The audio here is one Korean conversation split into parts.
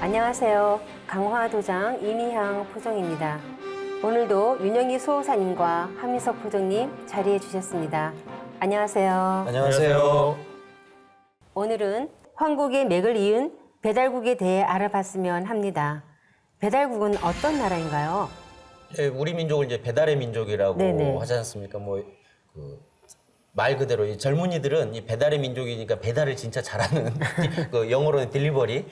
안녕하세요. 강화도장 이미향 포정입니다. 오늘도 윤영희 수호사님과 하민석 포정님 자리해 주셨습니다. 안녕하세요. 안녕하세요. 오늘은 황국의 맥을 이은 배달국에 대해 알아봤으면 합니다. 배달국은 어떤 나라인가요? 네, 우리 민족을 이제 배달의 민족이라고 네네. 하지 않습니까? 말 그대로 이 젊은이들은 이 배달의 민족이니까 배달을 진짜 잘하는 그 영어로는 딜리버리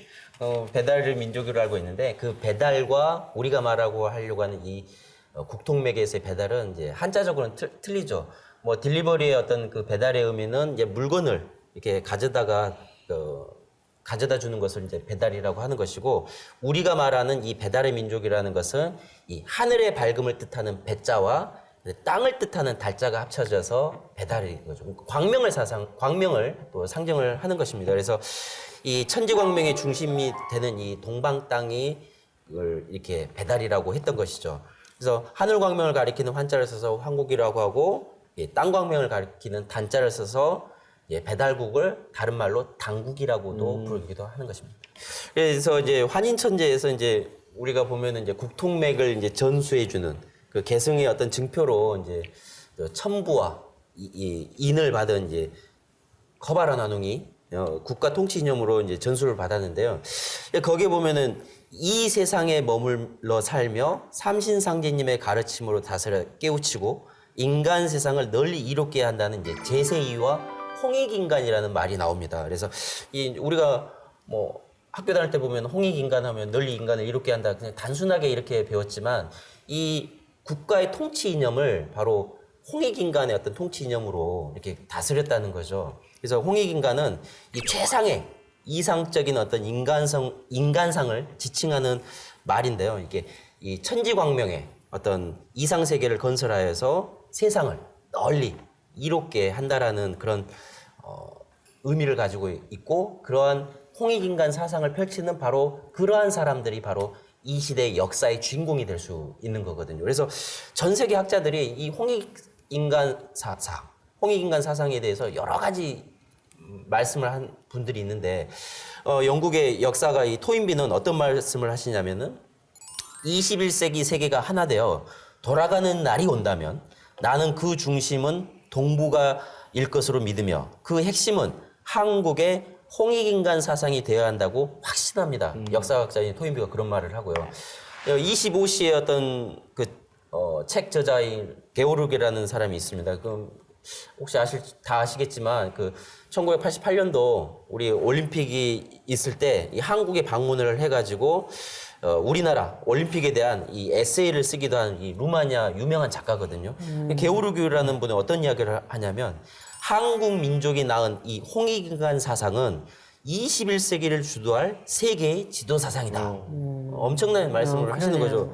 배달의 민족으로 알고 있는데 그 배달과 우리가 말하고 하려고 하는 이 국통맥에서의 배달은 이제 한자적으로는 틀리죠. 뭐 딜리버리의 어떤 그 배달의 의미는 이제 물건을 이렇게 가져다 주는 것을 이제 배달이라고 하는 것이고 우리가 말하는 이 배달의 민족이라는 것은 이 하늘의 밝음을 뜻하는 배자와 땅을 뜻하는 달자가 합쳐져서 배달이 거죠. 광명을 또 상징을 하는 것입니다. 그래서 이 천지광명의 중심이 되는 이 동방 땅이 이걸 이렇게 배달이라고 했던 것이죠. 그래서 하늘광명을 가리키는 환자를 써서 황국이라고 하고 땅광명을 가리키는 단자를 써서 배달국을 다른 말로 당국이라고도 부르기도 하는 것입니다. 그래서 이제 환인천재에서 이제 우리가 보면은 이제 국통맥을 이제 전수해주는 그 계승의 어떤 증표로 이제 첨부와 인을 받은 이제 커바라 나눔이 국가 통치 이념으로 이제 전수를 받았는데요. 거기에 보면은 이 세상에 머물러 살며 삼신상제님의 가르침으로 다스려 깨우치고 인간 세상을 널리 이롭게 한다는 이제 제세이와 홍익인간이라는 말이 나옵니다. 그래서 우리가 뭐 학교 다닐 때 보면 홍익인간 하면 널리 인간을 이롭게 한다. 그냥 단순하게 이렇게 배웠지만 이 국가의 통치 이념을 바로 홍익인간의 어떤 통치 이념으로 이렇게 다스렸다는 거죠. 그래서 홍익인간은 이 최상의 이상적인 어떤 인간상을 지칭하는 말인데요. 이게 이 천지광명의 어떤 이상세계를 건설하여서 세상을 널리 이롭게 한다라는 그런 의미를 가지고 있고 그러한 홍익인간 사상을 펼치는 바로 그러한 사람들이 바로 이 시대의 역사의 주인공이 될 수 있는 거거든요. 그래서 전 세계 학자들이 이 홍익인간 사상에 대해서 여러 가지 말씀을 한 분들이 있는데 영국의 역사가 이 토인비는 어떤 말씀을 하시냐면은 21세기 세계가 하나 되어 돌아가는 날이 온다면 나는 그 중심은 동북아 일 것으로 믿으며 그 핵심은 한국의 홍익인간 사상이 되어야 한다고 확신합니다. 역사학자인 토인비가 그런 말을 하고요. 25시의 어떤 책 저자인 게오르게라는 사람이 있습니다. 혹시 다 아시겠지만 1988년도 우리 올림픽이 있을 때 이 한국에 방문을 해가지고 우리나라 올림픽에 대한 이 에세이를 쓰기도 한 이 루마니아 유명한 작가거든요. 게오르기라는 분은 어떤 이야기를 하냐면 한국 민족이 낳은 이 홍익인간 사상은 21세기를 주도할 세계의 지도 사상이다. 엄청난 말씀을 하시는 거죠.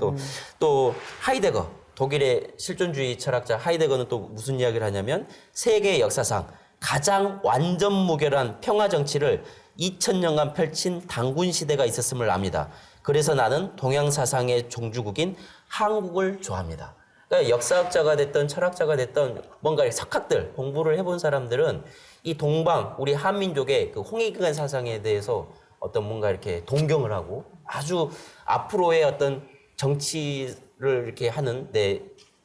또 하이데거, 독일의 실존주의 철학자 하이데거는 또 무슨 이야기를 하냐면 세계 역사상 가장 완전 무결한 평화 정치를 2000년간 펼친 단군 시대가 있었음을 압니다. 그래서 나는 동양 사상의 종주국인 한국을 좋아합니다. 그러니까 역사학자가 됐던 철학자가 됐던 뭔가 석학들 공부를 해본 사람들은 이 동방 우리 한민족의 그 홍익인간 사상에 대해서 어떤 뭔가 이렇게 동경을 하고 아주 앞으로의 어떤 정치를 이렇게 하는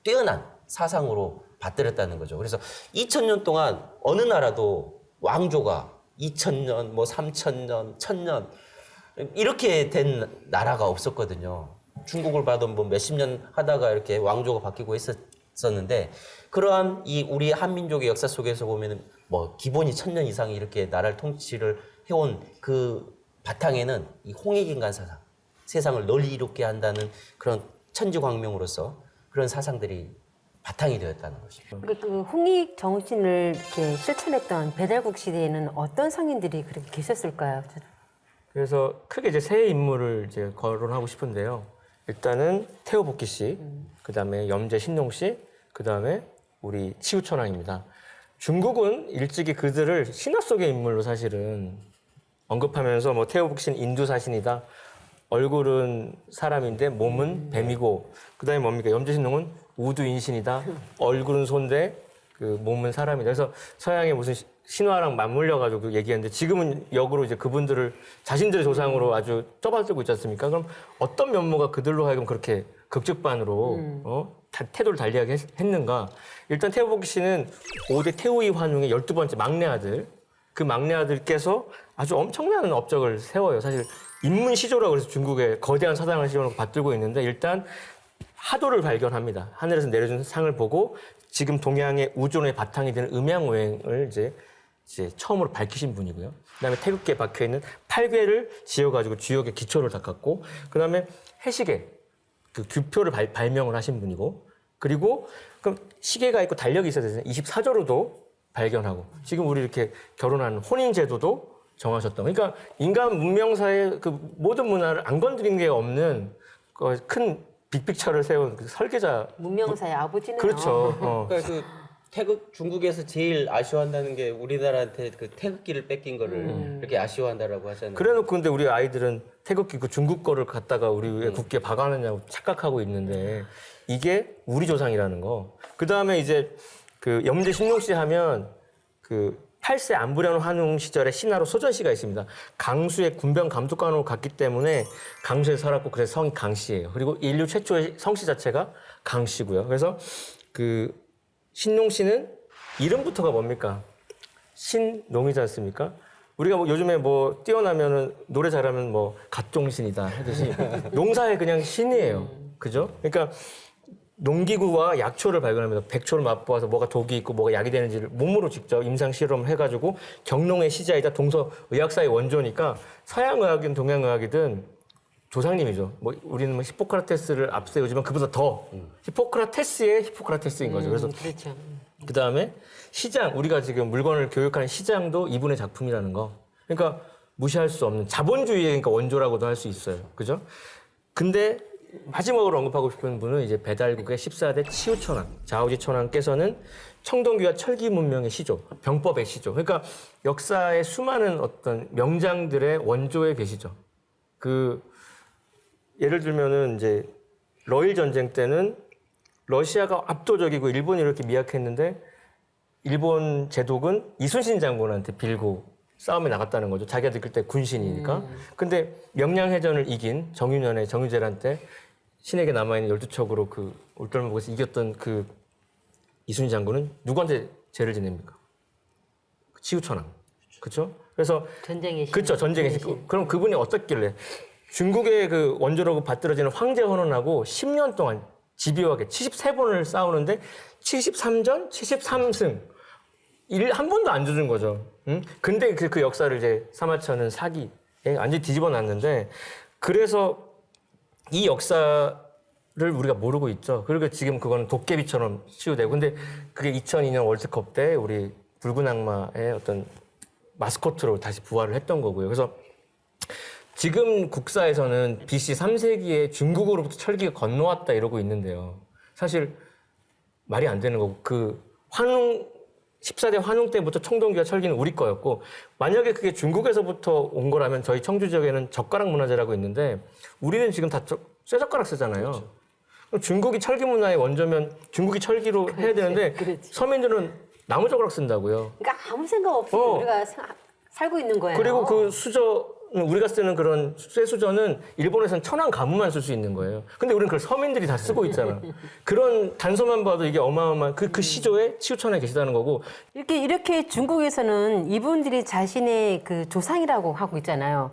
뛰어난 사상으로 받들었다는 거죠. 그래서 2000년 동안 어느 나라도 왕조가 2000년, 뭐 3000년, 1000년 이렇게 된 나라가 없었거든요. 중국을 봐도 뭐 몇십 년 하다가 이렇게 왕조가 바뀌고 있었는데 그러한 이 우리 한민족의 역사 속에서 보면은 뭐 기본이 1000년 이상 이렇게 나라를 통치를 해온 그 바탕에는 이 홍익인간 사상, 세상을 널리 이롭게 한다는 그런 천지광명으로서 그런 사상들이 바탕이 되었다는 것이죠. 그 홍익 정신을 이렇게 실천했던 배달국 시대에는 어떤 상인들이 그렇게 계셨을까요? 그래서 크게 이제 세 인물을 이제 거론하고 싶은데요. 일단은 태호복희 씨, 그다음에 염제 신농 씨, 그다음에 우리 치우천왕입니다. 중국은 일찍이 그들을 신화 속의 인물로 사실은 언급하면서 뭐 태호복희 씨는 인두사신이다. 얼굴은 사람인데 몸은 뱀이고 그다음에 뭡니까? 염제 신농은 우두인신이다. 얼굴은 소인데 그 몸은 사람이다. 그래서 서양의 무슨 신화랑 맞물려가지고 얘기하는데 지금은 역으로 이제 그분들을 자신들의 조상으로 아주 떠받들고 있지 않습니까? 그럼 어떤 면모가 그들로 하여금 그렇게 극적반으로 태도를 달리하게 했는가? 일단 태호복희 씨는 5대 태후이 환웅의 12번째 막내 아들. 그 막내 아들께서 아주 엄청난 업적을 세워요. 사실 인문시조라고 해서 중국의 거대한 사상을 시조로 받들고 있는데 일단 하도를 발견합니다. 하늘에서 내려준 상을 보고 지금 동양의 우주론의 바탕이 되는 음양오행을 이제 처음으로 밝히신 분이고요. 그다음에 태극기에 박혀 있는 8괴를 지어가지고 주역의 기초를 닦았고, 그다음에 해시계 그 규표를 발명을 하신 분이고, 그리고 그럼 시계가 있고 달력이 있어야 되잖아요. 24조로도 발견하고, 지금 우리 이렇게 결혼하는 혼인 제도도 정하셨던. 그러니까 인간 문명사의 그 모든 문화를 안 건드린 게 없는 큰 빅픽처를 세운 그 설계자. 문명사의 아버지네요. 그렇죠. 그러니까 그 태극 중국에서 제일 아쉬워한다는 게 우리나라한테 그 태극기를 뺏긴 거를 이렇게 아쉬워한다라고 하잖아요. 그래놓고 근데 우리 아이들은 태극기 그 중국 거를 갖다가 우리 왜 국기에 박아놨냐고 착각하고 있는데 이게 우리 조상이라는 거. 그 다음에 이제 그 염제 신농 씨 하면 그 8세 안부련 환웅 시절에 신하로 소전 씨가 있습니다. 강수의 군병 감독관으로 갔기 때문에 강수에 살았고 그래서 성이 강씨예요. 그리고 인류 최초의 성씨 자체가 강씨고요. 그래서 그 신농 씨는 이름부터가 뭡니까? 신농이지 않습니까? 우리가 뭐 요즘에 뭐 뛰어나면은 노래 잘하면 뭐 갓종신이다 하듯이 농사의 그냥 신이에요. 그죠? 그러니까 농기구와 약초를 발견하면서 백초를 맛보아서 뭐가 독이 있고 뭐가 약이 되는지를 몸으로 직접 임상 실험을 해가지고 경농의 시자이자 동서의학사의 원조니까 서양의학이든 동양의학이든 조상님이죠. 뭐 우리는 뭐 히포크라테스를 앞세우지만 그보다 더 히포크라테스의 히포크라테스인 거죠. 그래서 그렇죠. 그 다음에 시장, 우리가 지금 물건을 교육하는 시장도 이분의 작품이라는 거. 그러니까 무시할 수 없는 자본주의의 그러니까 원조라고도 할 수 있어요. 그죠? 근데 마지막으로 언급하고 싶은 분은 이제 배달국의 14대 치우천왕, 자오지천왕께서는 청동기와 철기 문명의 시조, 병법의 시조. 그러니까 역사의 수많은 어떤 명장들의 원조에 계시죠. 그 예를 들면은 이제 러일 전쟁 때는 러시아가 압도적이고 일본이 이렇게 미약했는데 일본 제독은 이순신 장군한테 빌고 싸움에 나갔다는 거죠. 자기가 그때 군신이니까. 근데 명량해전을 이긴 정유년의 정유재란 때 신에게 남아있는 12척으로 그 울돌목에서 이겼던 그 이순신 장군은 누구한테 죄를 지냅니까? 치우천왕. 그렇죠? 그래서 전쟁의 신. 그렇죠. 전쟁의 신. 그럼 그분이 어떻길래 중국의 그 원조라고 받들어지는 황제 헌원하고 10년 동안 집요하게 73번을 싸우는데 73전 73승. 한 번도 안 져준 거죠. 응? 근데 그 역사를 이제 사마천은 사기에 완전히 뒤집어 놨는데 그래서 이 역사를 우리가 모르고 있죠. 그리고 지금 그거는 도깨비처럼 치유되고. 근데 그게 2002년 월드컵 때 우리 붉은 악마의 어떤 마스코트로 다시 부활을 했던 거고요. 그래서 지금 국사에서는 BC 3세기에 중국으로부터 철기가 건너왔다 이러고 있는데요. 사실 말이 안 되는 거고 그 환웅 14대 환웅 때부터 청동기와 철기는 우리 거였고 만약에 그게 중국에서부터 온 거라면 저희 청주 지역에는 젓가락 문화재라고 있는데 우리는 지금 다 쇠젓가락 쓰잖아요. 그렇죠. 그럼 중국이 철기 문화의 원조면 중국이 철기로 해야 되는데 그렇지. 서민들은 나무젓가락 쓴다고요. 그러니까 아무 생각 없이 우리가 살고 있는 거예요. 그리고 그 우리가 쓰는 그런 쇠수저는 일본에서는 천안 가무만 쓸 수 있는 거예요. 근데 우리는 그걸 서민들이 다 쓰고 있잖아. 그런 단서만 봐도 이게 어마어마한 그 시조에 치우천에 계시다는 거고. 이렇게 중국에서는 이분들이 자신의 그 조상이라고 하고 있잖아요.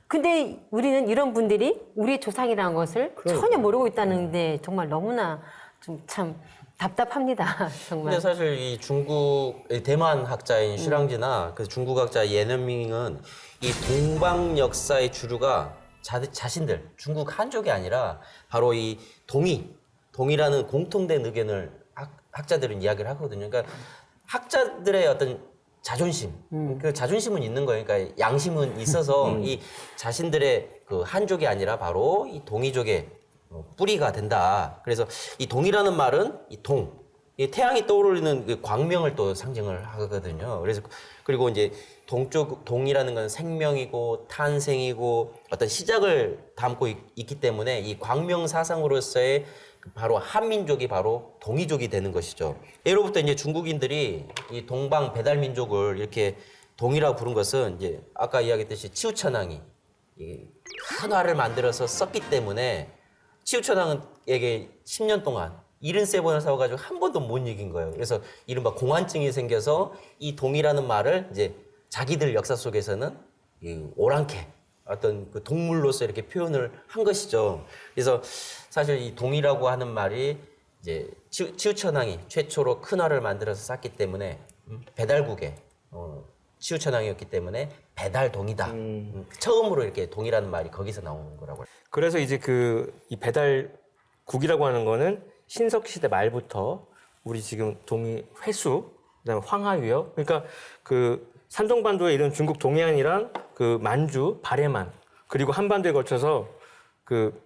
근데 우리는 이런 분들이 우리 조상이라는 것을 전혀 모르고 있다는데 정말 너무나 좀 참 답답합니다. 정말. 근데 사실 이 중국 대만 학자인 슈랑지나 그 중국 학자 예너밍은 이 동방 역사의 주류가 자신들 중국 한족이 아니라 바로 이 동이라는 공통된 의견을 학자들은 이야기를 하거든요. 그러니까 학자들의 어떤 자존심, 그 자존심은 있는 거예요. 그러니까 양심은 있어서 이 자신들의 그 한족이 아니라 바로 이 동이족의 뿌리가 된다. 그래서 이 동이라는 말은 이 동, 이 태양이 떠오르는 그 광명을 또 상징을 하거든요. 그래서 그리고 이제 동이라는 건 생명이고 탄생이고 어떤 시작을 담고 있기 때문에 이 광명 사상으로서의 바로 한민족이 바로 동이족이 되는 것이죠. 예로부터 이제 중국인들이 이 동방 배달 민족을 이렇게 동이라고 부른 것은 이제 아까 이야기했듯이 치우천왕이 큰 활을 만들어서 썼기 때문에 치우천왕에게 10년 동안 73번을 싸워가지고 한 번도 못 이긴 거예요. 그래서 이른바 공환증이 생겨서 이 동이라는 말을 이제 자기들 역사 속에서는 이 오랑캐 어떤 그 동물로서 이렇게 표현을 한 것이죠. 그래서 사실 이 동이라고 하는 말이 이제 치우천왕이 최초로 큰 활을 만들어서 쌌기 때문에 배달국의 치우천왕이었기 때문에 배달동이다. 처음으로 이렇게 동이라는 말이 거기서 나오는 거라고 해요. 그래서 이제 이 배달국이라고 하는 거는 신석 시대 말부터 우리 지금 동이 회수, 그다음에 황하위역, 그러니까 그 산동반도에 이런 중국 동해안이랑 그 만주, 바레만 그리고 한반도에 걸쳐서 그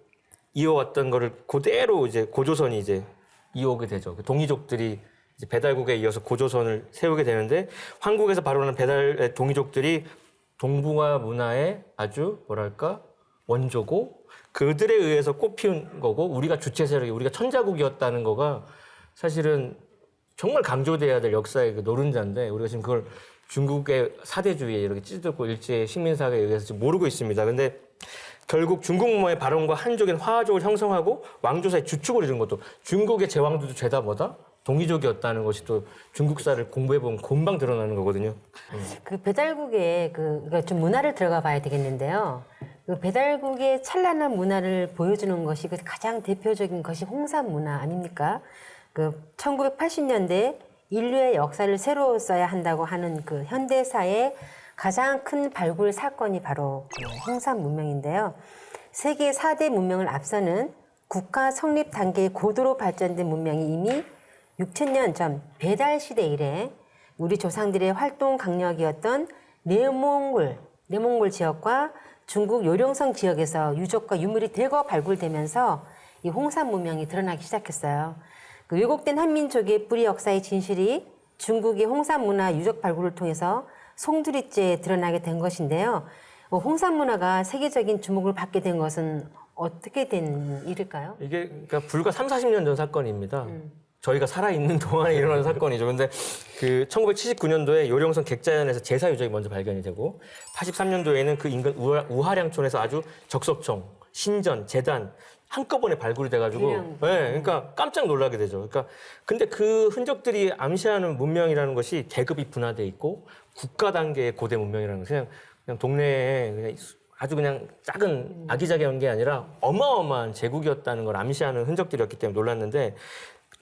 이어왔던 거를 그대로 이제 고조선이 이제 이어오게 되죠. 그 동이족들이 이제 배달국에 이어서 고조선을 세우게 되는데 한국에서 발원한 배달의 동이족들이 동북아 문화의 아주 뭐랄까 원조고 그들에 의해서 꽃피운 거고 우리가 주체 세력이 우리가 천자국이었다는 거가 사실은 정말 강조돼야 될 역사의 그 노른자인데 우리가 지금 그걸 중국의 사대주의에 이렇게 찌들고 일제 식민사에 의해서 지금 모르고 있습니다. 근데 결국 중국 문화의 발원과 한족인 화족을 형성하고 왕조사의 주축을 이룬 것도 중국의 제왕들도 죄다 뭐다? 동이족이었다는 것이 또 중국사를 공부해보면 금방 드러나는 거거든요. 그 배달국에 그러니까 좀 문화를 들어가 봐야 되겠는데요. 그 배달국의 찬란한 문화를 보여주는 것이 그 가장 대표적인 것이 홍삼 문화 아닙니까? 그 1980년대 인류의 역사를 새로 써야 한다고 하는 그 현대사의 가장 큰 발굴 사건이 바로 그 홍삼 문명인데요. 세계 4대 문명을 앞서는 국가 성립 단계의 고도로 발전된 문명이 이미 6,000년 전 배달 시대 이래 우리 조상들의 활동 강력이었던 내몽골 지역과 중국 요령성 지역에서 유적과 유물이 대거 발굴되면서 이 홍삼 문명이 드러나기 시작했어요. 그 왜곡된 한민족의 뿌리 역사의 진실이 중국의 홍삼 문화 유적 발굴을 통해서 송두리째 드러나게 된 것인데요. 홍삼 문화가 세계적인 주목을 받게 된 것은 어떻게 된 일일까요? 이게 그러니까 불과 30-40년 전 사건입니다. 저희가 살아있는 동안에 일어난 사건이죠. 근데 그 1979년도에 요령성 객자연에서 제사 유적이 먼저 발견이 되고 83년도에는 그 인근 우하량촌에서 아주 적석청, 신전, 제단 한꺼번에 발굴이 돼가지고 네, 그러니까 깜짝 놀라게 되죠. 그러니까 근데 그 흔적들이 암시하는 문명이라는 것이 계급이 분화돼 있고 국가 단계의 고대 문명이라는 것은 그냥 동네에 그냥 아주 그냥 작은 아기자기한 게 아니라 어마어마한 제국이었다는 걸 암시하는 흔적들이었기 때문에 놀랐는데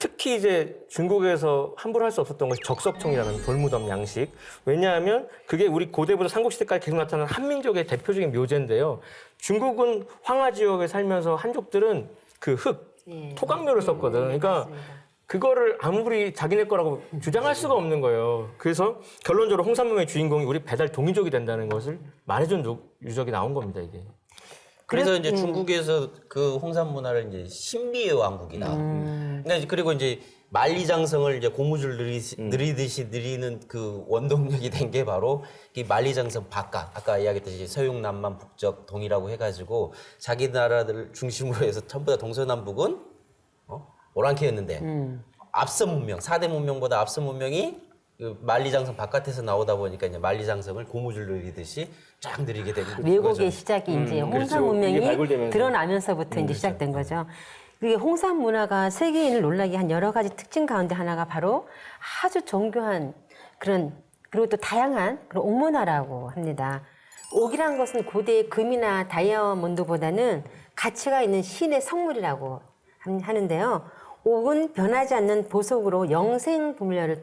특히 이제 중국에서 함부로 할 수 없었던 것이 적석청이라는 돌무덤 양식. 왜냐하면 그게 우리 고대부터 삼국시대까지 계속 나타나는 한민족의 대표적인 묘제인데요. 중국은 황하 지역에 살면서 한족들은 그 흙, 토각묘를 썼거든. 그러니까 맞습니다. 그거를 아무리 자기네 거라고 주장할 수가 없는 거예요. 그래서 결론적으로 홍삼문명의 주인공이 우리 배달 동이족이 된다는 것을 말해준 유적이 나온 겁니다, 이게. 그래서 이제 중국에서 그 홍삼 문화를 이제 신비의 왕국이다. 그러니까 그리고 이제 만리장성을 이제 고무줄 느리듯이 느리는 그 원동력이 된 게 바로 이 만리장성 바깥 아까 이야기했듯이 서육 남만 북적 동이라고 해가지고 자기 나라들 중심으로 해서 전부 다 동서남북은 오랑캐였는데 앞선 문명 4대 문명보다 앞선 문명이 그 만리장성 바깥에서 나오다 보니까 이제 만리장성을 고무줄 느리듯이 쫙 느리게 되는 왜곡의 거죠. 시작이 이제 홍삼 그렇죠. 이게 문명이 발굴되면서. 드러나면서부터 이제 시작된 거죠. 이게 홍삼 문화가 세계인을 놀라게 한 여러 가지 특징 가운데 하나가 바로 아주 정교한 그런 그리고 또 다양한 그런 옥문화라고 합니다. 옥이란 것은 고대의 금이나 다이아몬드보다는 가치가 있는 신의 성물이라고 하는데요. 옥은 변하지 않는 보석으로 영생불멸을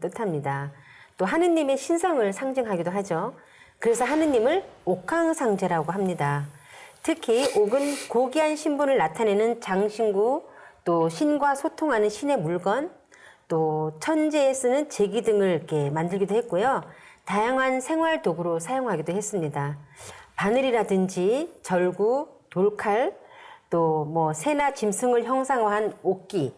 뜻합니다. 또 하느님의 신성을 상징하기도 하죠. 그래서 하느님을 옥황상제라고 합니다. 특히 옥은 고귀한 신분을 나타내는 장신구, 또 신과 소통하는 신의 물건, 또 천재에 쓰는 제기 등을 이렇게 만들기도 했고요. 다양한 생활 도구로 사용하기도 했습니다. 바늘이라든지 절구, 돌칼, 또 뭐 새나 짐승을 형상화한 옥기,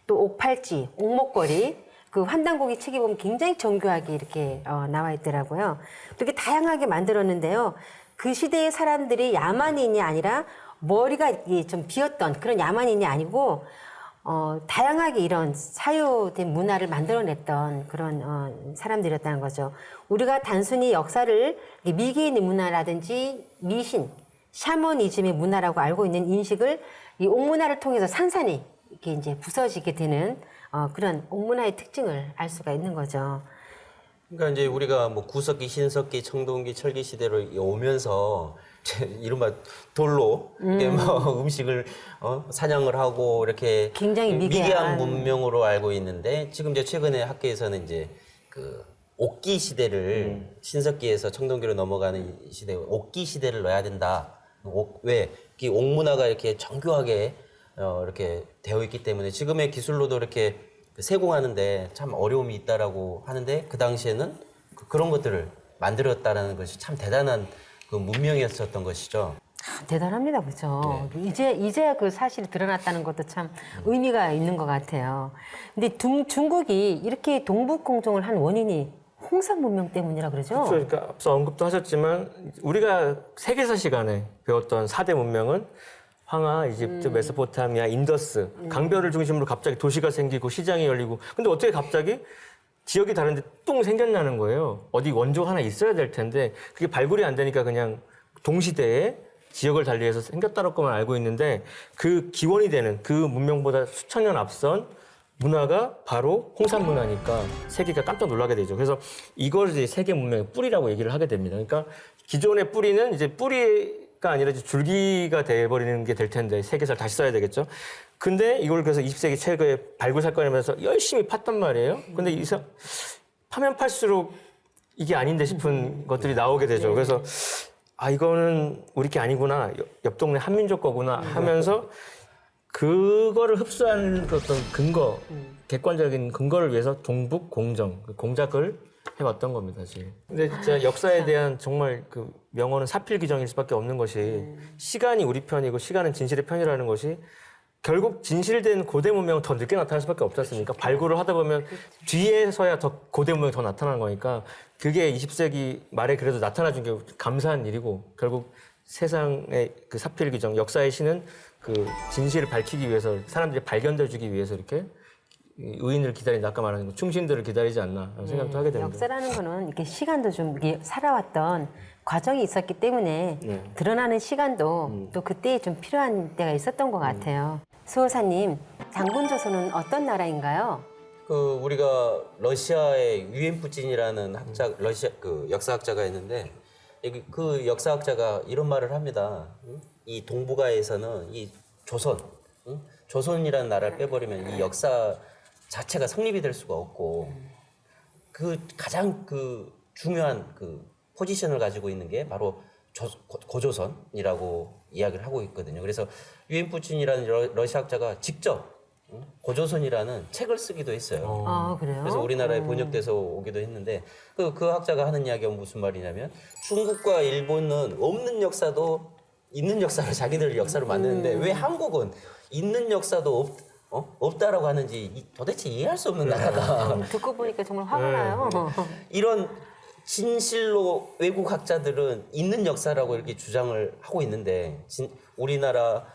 또 옥팔찌, 옥목걸이, 그 환단고기 책에 보면 굉장히 정교하게 이렇게 나와 있더라고요. 그렇게 다양하게 만들었는데요. 그 시대의 사람들이 야만인이 아니라 머리가 이게 좀 비었던 그런 야만인이 아니고 다양하게 이런 사유된 문화를 만들어냈던 그런 사람들이었다는 거죠. 우리가 단순히 역사를 미개인의 문화라든지 미신, 샤머니즘의 문화라고 알고 있는 인식을 이 옥문화를 통해서 산산이 이렇게 이제 부서지게 되는 그런 옥문화의 특징을 알 수가 있는 거죠. 그러니까 이제 우리가 뭐 구석기, 신석기, 청동기, 철기 시대로 오면서 이른바 돌로 이렇게 뭐 음식을 사냥을 하고 이렇게 굉장히 미개한 문명으로 알고 있는데 지금 이제 최근에 학계에서는 이제 그 옥기 시대를 신석기에서 청동기로 넘어가는 시대, 옥기 시대를 넣어야 된다. 왜? 이 옥문화가 이렇게 정교하게 이렇게 되어 있기 때문에 지금의 기술로도 이렇게 세공하는데 참 어려움이 있다라고 하는데 그 당시에는 그런 것들을 만들었다라는 것이 참 대단한 그 문명이었었던 것이죠. 대단합니다, 그죠? 이제야 그 사실이 드러났다는 것도 참 의미가 있는 것 같아요. 근데 중국이 이렇게 동북공정을 한 원인이 홍산 문명 때문이라 그러죠? 그렇죠. 그러니까 앞서 언급도 하셨지만 우리가 세계사 시간에 배웠던 4대 문명은 황하, 이집트, 메소포타미아, 인더스, 강변을 중심으로 갑자기 도시가 생기고 시장이 열리고 근데 어떻게 갑자기 지역이 다른데 뚱 생겼냐는 거예요. 어디 원조가 하나 있어야 될 텐데 그게 발굴이 안 되니까 그냥 동시대에 지역을 달리해서 생겼다고만 알고 있는데 그 기원이 되는 그 문명보다 수천 년 앞선 문화가 바로 홍산 문화니까 세계가 깜짝 놀라게 되죠. 그래서 이걸 이제 세계 문명의 뿌리라고 얘기를 하게 됩니다. 그러니까 기존의 뿌리는 이제 뿌리가 아니라 이제 줄기가 돼버리는 게 될 텐데 세계사를 다시 써야 되겠죠. 근데 이걸 그래서 20세기 최고에 발굴 사건이면서 열심히 팠단 말이에요. 근데 파면 팔수록 이게 아닌데 싶은 것들이 나오게 되죠. 그래서 이거는 우리 게 아니구나. 옆 동네 한민족 거구나 하면서 그거를 흡수한 어떤 근거, 객관적인 근거를 위해서 동북 공정, 공작을 해왔던 겁니다, 사실. 근데 진짜 역사에 대한 정말 그 명언은 사필귀정일 수밖에 없는 것이 시간이 우리 편이고 시간은 진실의 편이라는 것이 결국 진실된 고대 문명은 더 늦게 나타날 수밖에 없지 않습니까? 발굴을 하다 보면 뒤에서야 더 고대 문명이 더 나타나는 거니까 그게 20세기 말에 그래도 나타나준 게 감사한 일이고 결국 세상의 그 사필귀정, 역사의 신은 그 진실을 밝히기 위해서 사람들이 발견돼주기 위해서 이렇게 의인을 기다린다 아까 말한 거 충신들을 기다리지 않나 하는 생각도 하게 됩니다. 역사라는 거는 이렇게 시간도 좀 이게 살아왔던 과정이 있었기 때문에 드러나는 시간도 또 그때 좀 필요한 때가 있었던 것 같아요. 수호사님, 당군조선은 어떤 나라인가요? 그 우리가 러시아의 유엔푸진이라는 러시아 그 역사학자가 있는데 그 역사학자가 이런 말을 합니다. 이 동북아에서는 이 조선이라는 나라를 빼버리면 이 역사 자체가 성립이 될 수가 없고 그 가장 그 중요한 그 포지션을 가지고 있는 게 바로 고조선이라고 이야기를 하고 있거든요. 그래서 유엔푸친이라는 러시아학자가 직접 고조선이라는 책을 쓰기도 했어요. 아, 그래요? 그래서 우리나라에 번역돼서 오기도 했는데 그 학자가 하는 이야기가 무슨 말이냐면 중국과 일본은 없는 역사도 있는 역사를 자기들 역사로 만드는데 왜 한국은 있는 역사도 없다라고 하는지 도대체 이해할 수 없는 나라다. 듣고 보니까 정말 화가 나요. 이런 진실로 외국 학자들은 있는 역사라고 이렇게 주장을 하고 있는데 우리나라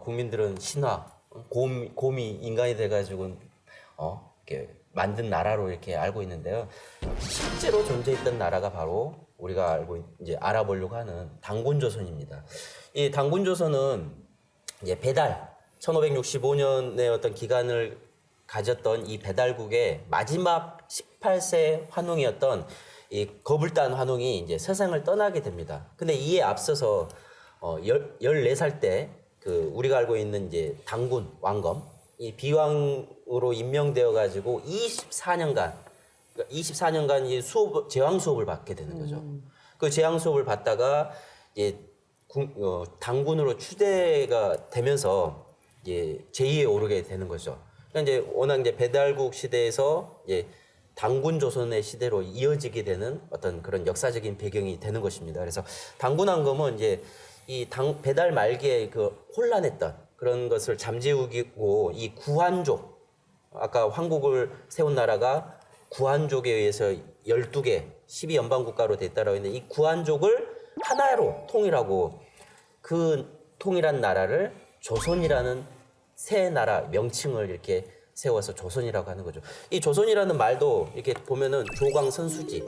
국민들은 신화, 곰이 인간이 돼가지고 이렇게 만든 나라로 이렇게 알고 있는데요. 실제로 존재했던 나라가 바로 우리가 이제 알아보려고 하는 당군조선입니다. 이 당군조선은 이제 배달 1565년의 어떤 기간을 가졌던 이 배달국의 마지막 18세 환웅이었던 이 거불단 환웅이 이제 세상을 떠나게 됩니다. 근데 이에 앞서서 14살 때 그 우리가 알고 있는 이제 당군 왕검 이 비왕으로 임명되어 가지고 24년간 이 제왕 수업을 받게 되는 거죠. 그 제왕 수업을 받다가 이제 당군으로 추대가 되면서 이제 제2에 오르게 되는 거죠. 그러니까 이제 워낙 이제 배달국 시대에서 이제 당군 조선의 시대로 이어지게 되는 어떤 그런 역사적인 배경이 되는 것입니다. 그래서 당군 왕검은 이제 배달 말기에 그 혼란했던 그런 것을 잠재우고 이 구한족, 아까 황국을 세운 나라가 구한족에 의해서 12개 12연방 국가로 됐다라고 했는데 이 구한족을 하나로 통일하고 그 통일한 나라를 조선이라는 새 나라 명칭을 이렇게 세워서 조선이라고 하는 거죠. 이 조선이라는 말도 이렇게 보면은 조광선수지,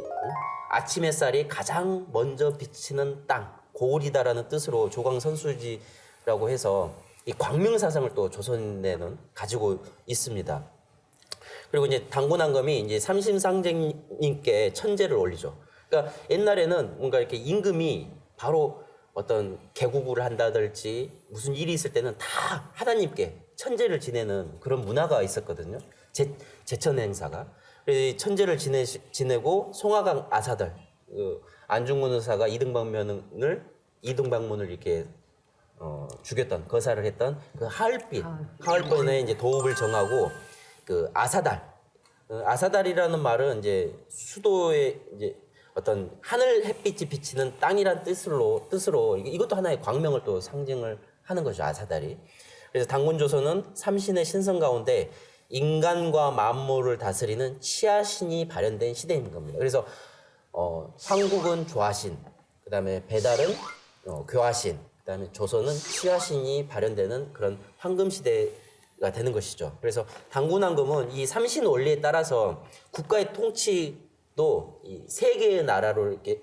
아침 햇살이 가장 먼저 비치는 땅, 고을이다라는 뜻으로 조광선수지라고 해서 이 광명사상을 또 조선에는 가지고 있습니다. 그리고 이제 당군왕검이 이제 삼심상제님께 천제를 올리죠. 그러니까 옛날에는 뭔가 이렇게 임금이 바로 어떤 개국을 한다든지 무슨 일이 있을 때는 다 하나님께 천제를 지내는 그런 문화가 있었거든요. 제천 행사가. 그래서 천제를 지내고 송화강 아사들, 안중근 의사가 이등방문을 이렇게 죽였던, 거사를 했던 그 하얼빈에 이제 도읍을 정하고 그 아사달이라는 말은 이제 수도에 이제 어떤 하늘 햇빛이 비치는 땅이란 뜻으로 이것도 하나의 광명을 또 상징을 하는 거죠, 아사달이. 그래서 당군조선은 삼신의 신성 가운데 인간과 만물을 다스리는 치아신이 발현된 시대인 겁니다. 그래서 황국은 조아신, 그다음에 배달은 교아신, 그다음에 조선은 치아신이 발현되는 그런 황금 시대가 되는 것이죠. 그래서 당군왕금은 이 삼신 원리에 따라서 국가의 통치도 이 세 개의 나라로 이렇게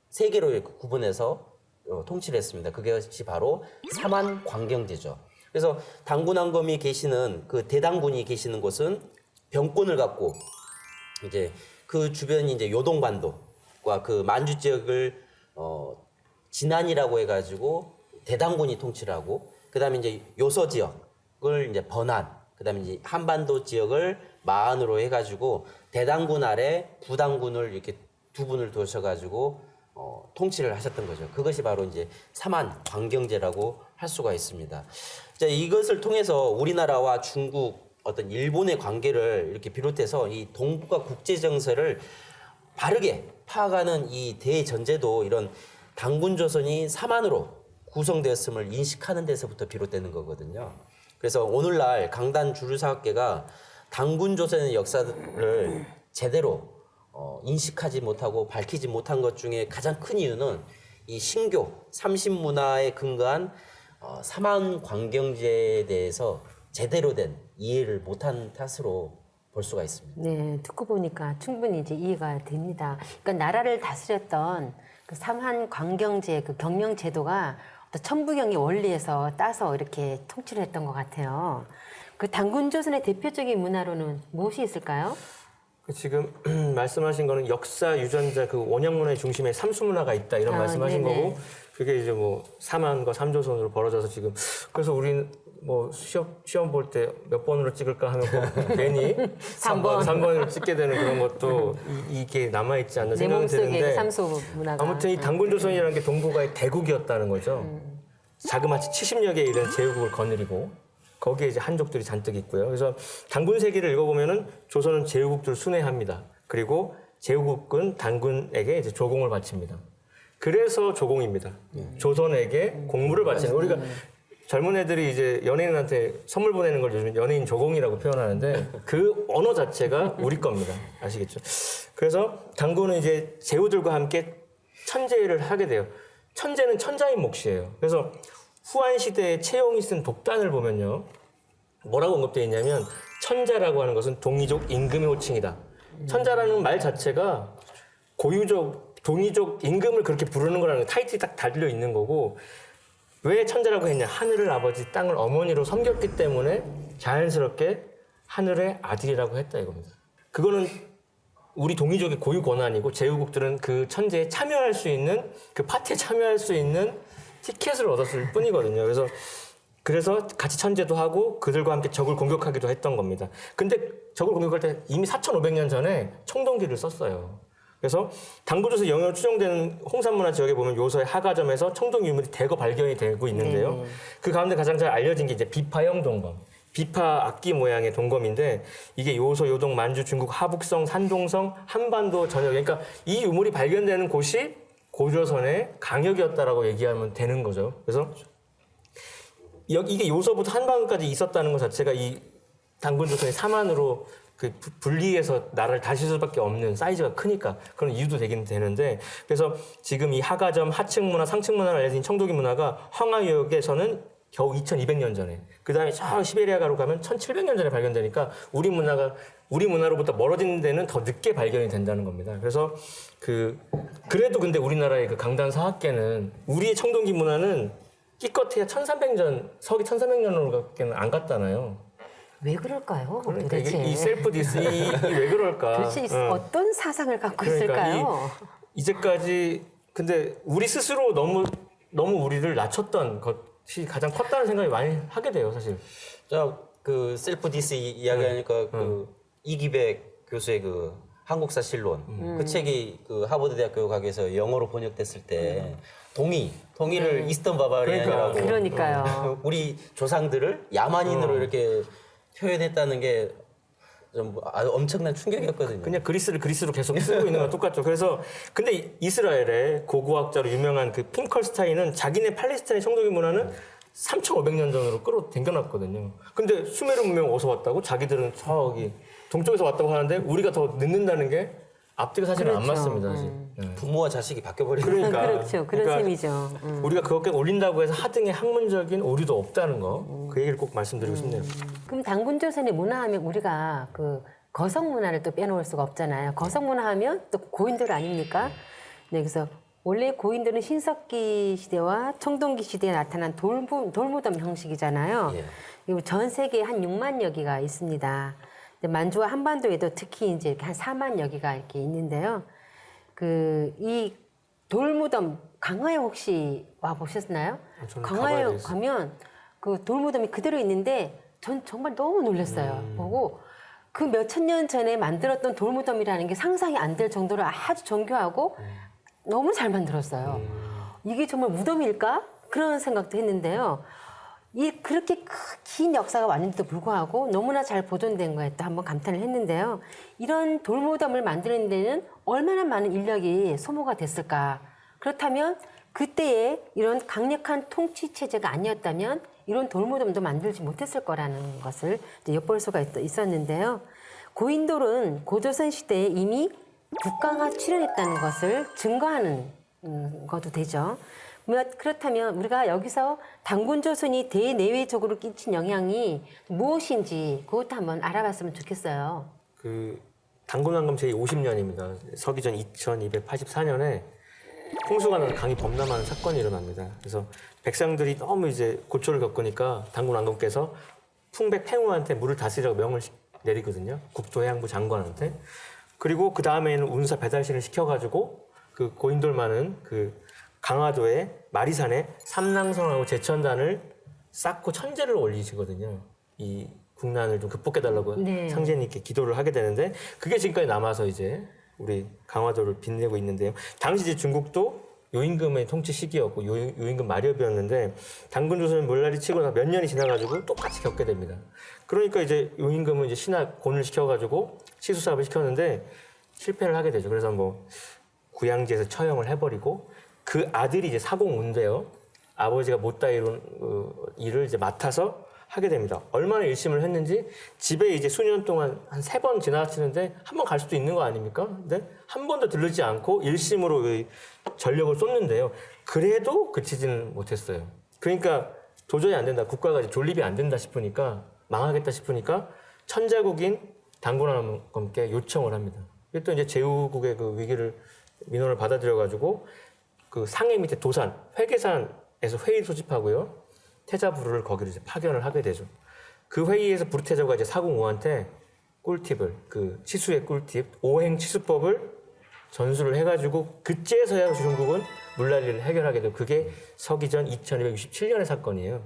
세 개로 이렇게 구분해서 통치를 했습니다. 그것이 바로 삼한광경제죠. 그래서 당군왕검이 계시는 그 대당군이 계시는 곳은 병권을 갖고 이제 그 주변이 이제 요동반도과 그 만주 지역을 진안이라고 해가지고 대당군이 통치를 하고 그다음에 이제 요서 지역을 이제 번안, 그다음에 이제 한반도 지역을 마안으로 해가지고 대당군 아래 부당군을 이렇게 두 분을 두셔가지고 통치를 하셨던 거죠. 그것이 바로 이제 삼한광경제라고 할 수가 있습니다. 자, 이것을 통해서 우리나라와 중국, 어떤 일본의 관계를 이렇게 비롯해서 이 동북아 국제 정세를 바르게 파악하는 이 대전제도 이런 당군조선이 삼한으로 구성되었음을 인식하는 데서부터 비롯되는 거거든요. 그래서 오늘날 강단 주류사학계가 당군조선의 역사를 제대로 인식하지 못하고 밝히지 못한 것 중에 가장 큰 이유는 이 신교, 삼신문화에 근거한 삼한광경제에 대해서 제대로 된 이해를 못한 탓으로 볼 수가 있습니다. 네, 듣고 보니까 충분히 이제 이해가 됩니다. 그러니까 나라를 다스렸던 그 삼한광경제 그 경영제도가 어떤 천부경의 원리에서 따서 이렇게 통치를 했던 것 같아요. 그 당군조선의 대표적인 문화로는 무엇이 있을까요? 지금 말씀하신 거는 역사 유전자 그 원형문화의 중심에 삼수문화가 있다 이런 말씀하신 네네. 거고 그게 이제 뭐 삼한과 삼조선으로 벌어져서 지금 그래서 우리는 뭐 시험 볼 때 몇 번으로 찍을까 하면 뭐 괜히 3번으로 찍게 되는 그런 것도 이게 남아있지 않나 내 생각이 몸속에 드는데 삼수 문화가 아무튼 이 당군조선이라는 게 동북아의 대국이었다는 거죠. 자그마치 70여 개에 이른 제후국을 거느리고 거기에 이제 한족들이 잔뜩 있고요. 그래서 당군 세기를 읽어보면은 조선은 제후국들을 순회합니다. 그리고 제후국은 당군에게 이제 조공을 바칩니다. 그래서 조공입니다. 조선에게 공물을 바치는. 우리가 젊은 애들이 이제 연예인한테 선물 보내는 걸 요즘 연예인 조공이라고 표현하는데 그 언어 자체가 우리 겁니다. 아시겠죠? 그래서 당군은 이제 제후들과 함께 천제를 하게 돼요. 천제는 천자인 몫이에요. 그래서 후한 시대에 채용이 쓴 독단을 보면요. 뭐라고 언급되어 있냐면 천자라고 하는 것은 동이족 임금의 호칭이다. 천자라는 말 자체가 고유족, 동이족 임금을 그렇게 부르는 거라는 타이틀이 딱 달려 있는 거고 왜 천자라고 했냐. 하늘을 아버지, 땅을 어머니로 섬겼기 때문에 자연스럽게 하늘의 아들이라고 했다 이겁니다. 그거는 우리 동이족의 고유 권한이고 제후국들은 그 천제에 참여할 수 있는 그 파티에 참여할 수 있는 티켓을 얻었을 뿐이거든요. 그래서 같이 천제도 하고 그들과 함께 적을 공격하기도 했던 겁니다. 근데 적을 공격할 때 이미 4,500년 전에 청동기를 썼어요. 그래서 당군조선 영역으로 추정되는 홍산문화 지역에 보면 요서의 하가점에서 청동 유물이 대거 발견이 되고 있는데요. 그 가운데 가장 잘 알려진 게 이제 비파형 동검. 비파 악기 모양의 동검인데 이게 요소, 요동, 만주, 중국, 하북성, 산동성, 한반도 전역 그러니까 이 유물이 발견되는 곳이 고조선의 강역이었다라고 얘기하면 되는 거죠. 그래서 이게 요서부터 한방까지 있었다는 것 자체가 이 단군조선이 사만으로 그 분리해서 나라를 다실 수밖에 없는 사이즈가 크니까 그런 이유도 되긴 되는데, 그래서 지금 이 하가점, 하층 문화, 상층 문화를 알려진 청동기 문화가 황하유역에서는 겨우 2200년 전에, 그 다음에 저 시베리아가로 가면 1700년 전에 발견되니까 우리 문화로부터 멀어진 데는 더 늦게 발견이 된다는 겁니다. 그래서 그래도 근데 우리나라의 그 강단 사학계는 우리의 청동기 문화는 기껏해야 1300년, 서기 1300년으로밖에는 안 갔잖아요. 왜 그럴까요? 그러니까 도대체. 이 셀프 디스 왜 그럴까? 도대체 어떤 사상을 갖고 그러니까 있을까요? 이제까지 근데 우리 스스로 너무 우리를 낮췄던 것이 가장 컸다는 생각이 많이 하게 돼요, 사실. 그 셀프 디스 이야기하니까 그 이기백 교수의 그 한국사 실론 그 책이 그 하버드 대학교 가게에서 영어로 번역됐을 때 동의를 이스턴 바바리안이라고 그러니까요. 우리 조상들을 야만인으로 이렇게 표현했다는 게 좀 엄청난 충격이었거든요. 그냥 그리스를 그리스로 계속 쓰고 있는 건 똑같죠. 그래서 근데 이스라엘의 고고학자로 유명한 그 핑컬스타인은 자기네 팔레스타인 청동기 문화는 3,500년 전으로 끌어당겨놨거든요. 근데 수메르 문명 어디서 왔다고? 자기들은 저기 동쪽에서 왔다고 하는데 우리가 더 늦는다는 게 앞뒤가 사실은 안 그렇죠. 맞습니다. 사실. 네. 부모와 자식이 바뀌어버리는 그러니까. 그렇죠. 그런 셈이죠. 우리가 그렇게 올린다고 해서 하등의 학문적인 오류도 없다는 거. 그 얘기를 꼭 말씀드리고 싶네요. 그럼 단군조선의 문화하면 우리가 그 거성 문화를 또 빼놓을 수가 없잖아요. 거성 문화하면 또 고인돌 아닙니까? 네, 그래서 원래 고인돌은 신석기 시대와 청동기 시대에 나타난 돌무덤 형식이잖아요. 예. 그리고 전 세계에 한 6만여 개가 있습니다. 만주와 한반도에도 특히 이제 한 4만여 개가 이렇게 있는데요. 이 돌무덤 강화에 혹시 와 보셨나요? 저는 강화에 가봐야 되겠어요. 가면 그 돌무덤이 그대로 있는데 전 정말 너무 놀랐어요. 보고 그 몇천 년 전에 만들었던 돌무덤이라는 게 상상이 안 될 정도로 아주 정교하고 너무 잘 만들었어요. 이게 정말 무덤일까? 그런 생각도 했는데요. 그렇게 긴 역사가 왔는데도 불구하고 너무나 잘 보존된 거에 또 한번 감탄을 했는데요. 이런 돌무덤을 만드는 데는 얼마나 많은 인력이 소모가 됐을까? 그렇다면 그때에 이런 강력한 통치 체제가 아니었다면 이런 돌무덤도 만들지 못했을 거라는 것을 이제 엿볼 수가 있었는데요. 고인돌은 고조선 시대에 이미 국가가 출현했다는 것을 증거하는 것도 되죠. 그렇다면 우리가 여기서 단군조선이 대내외적으로 끼친 영향이 무엇인지 그것도 한번 알아봤으면 좋겠어요. 그 단군왕금 제50년입니다. 서기전 2284년에 홍수가 나서 강이 범람하는 사건이 일어납니다. 그래서 백성들이 너무 이제 고초를 겪으니까 단군왕금께서 풍백팽우한테 물을 다스리라고 명을 내리거든요. 국토해양부 장관한테. 그리고 그 다음에는 운사 배달신을 시켜가지고 그 고인돌만은 그 강화도의 마리산에 삼랑성하고 제천단을 쌓고 천제를 올리시거든요. 이 국난을 좀 극복해달라고 네. 상제님께 기도를 하게 되는데 그게 지금까지 남아서 이제 우리 강화도를 빛내고 있는데요. 당시 이제 중국도 요임금의 통치 시기였고 요임금 마렵이었는데 단군조선은 물난리 치고 몇 년이 지나가지고 똑같이 겪게 됩니다. 그러니까 이제 요임금은 이제 신하곤을 시켜가지고 시수 사업을 시켰는데 실패를 하게 되죠. 그래서 뭐 구양지에서 처형을 해버리고 그 아들이 이제 사공운데요. 아버지가 못다 이룬 일을 이제 맡아서 하게 됩니다. 얼마나 일심을 했는지 집에 이제 수년 동안 한 3번 지나치는데 한 번 갈 수도 있는 거 아닙니까? 근데 한 번도 들르지 않고 일심으로 전력을 쏟는데요. 그래도 그치지는 못했어요. 그러니까 도저히 안 된다. 국가가 이제 존립이 안 된다 싶으니까 망하겠다 싶으니까 천자국인 단군왕금께 요청을 합니다. 이게 또 이제 제후국의 그 위기를 민원을 받아들여가지고 그 상해 밑에 도산, 회계산에서 회의를 소집하고요. 태자부르를 거기로 이제 파견을 하게 되죠. 그 회의에서 부르태자가 이제 사공우한테 꿀팁을, 그 치수의 꿀팁, 오행치수법을 전수를 해가지고 그제서야 중국은 물난리를 해결하게 되고 그게 서기전 2267년의 사건이에요.